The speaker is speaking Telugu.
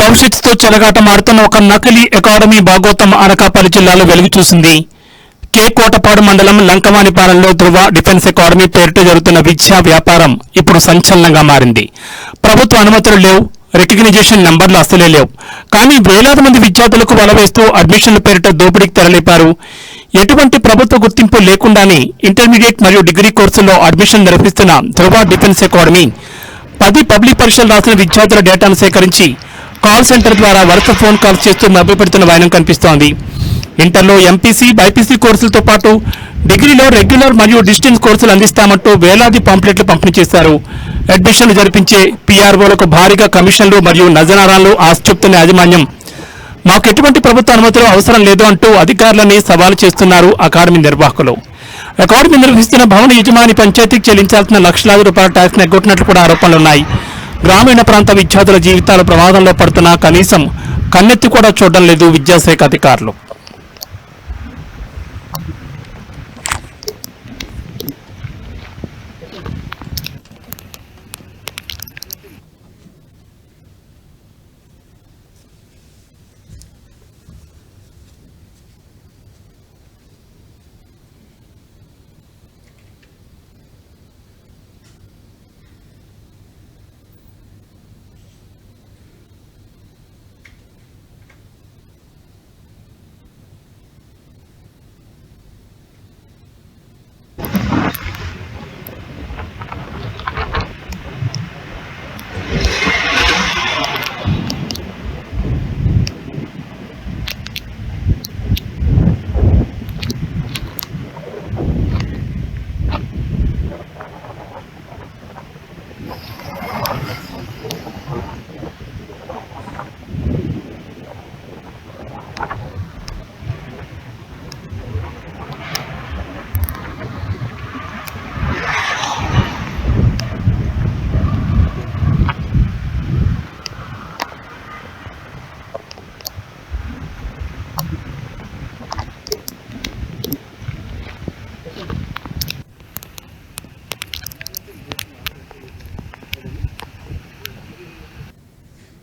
భవిష్యత్తుతో చెలగాటమాడుతున్న ఒక నకిలీ అకాడమీ భాగోతం అనకాపల్లి జిల్లాలో వెలుగు చూసింది. కే కోటపాడు మండలం లంకవానిపాలెంలో ధృవ డిఫెన్స్ అకాడమీ పేరిట జరుగుతున్న విద్యా వ్యాపారం ఇప్పుడు సంచలనంగా మారింది. ప్రభుత్వ అనుమతులు లేవు, రికగ్నిజేషన్ నంబర్లు అసలే లేవు. కానీ వేలాది మంది విద్యార్థులకు వలవేస్తూ అడ్మిషన్ల పేరిట దోపిడీకి తెరలేపారు. ఎటువంటి ప్రభుత్వ గుర్తింపు లేకుండానే ఇంటర్మీడియట్ మరియు డిగ్రీ కోర్సుల్లో అడ్మిషన్ నిర్వహిస్తున్న ధృవ డిఫెన్స్ అకాడమీ 10 పబ్లిక్ పరీక్షలు రాసిన విద్యార్థుల డేటాను సేకరించి కాల్ సెంటర్ ద్వారా వరుస ఫోన్ కాల్స్ చేస్తూ మభ్యపెడుతున్న వైనం కనిపిస్తోంది. ఇంటర్లో ఎంపీసీ, బైపీసీ కోర్సులతో పాటు డిగ్రీలో రెగ్యులర్ మరియు డిస్టెన్స్ కోర్సులు అందిస్తామంటూ వేలాది పాంప్లెట్లు పంపిణీ చేశారు. అడ్మిషన్లు జరిపించే పీఆర్ఓలకు భారీగా కమిషన్లు మరియు నజరానాలు ఆశ చెప్తున్న యాజమాన్యం మాకు ఎటువంటి ప్రభుత్వ అనుమతులు అవసరం లేదు అంటూ అధికారులని సవాలు చేస్తున్నారు అకాడమీ నిర్వాహకులు. అకాడమీ నిర్వహిస్తున్న భవన యజమాని పంచాయతీకి చెల్లించాల్సిన లక్షలాది రూపాయల ట్యాక్స్ ఎగ్గొట్టినట్లు కూడా ఆరోపణలున్నాయి. గ్రామీణ ప్రాంత విద్యార్థుల జీవితాలు ప్రమాదంలో పడుతున్నా కనీసం కన్నెత్తి కూడా చూడడం లేదు విద్యాశాఖ అధికారులు.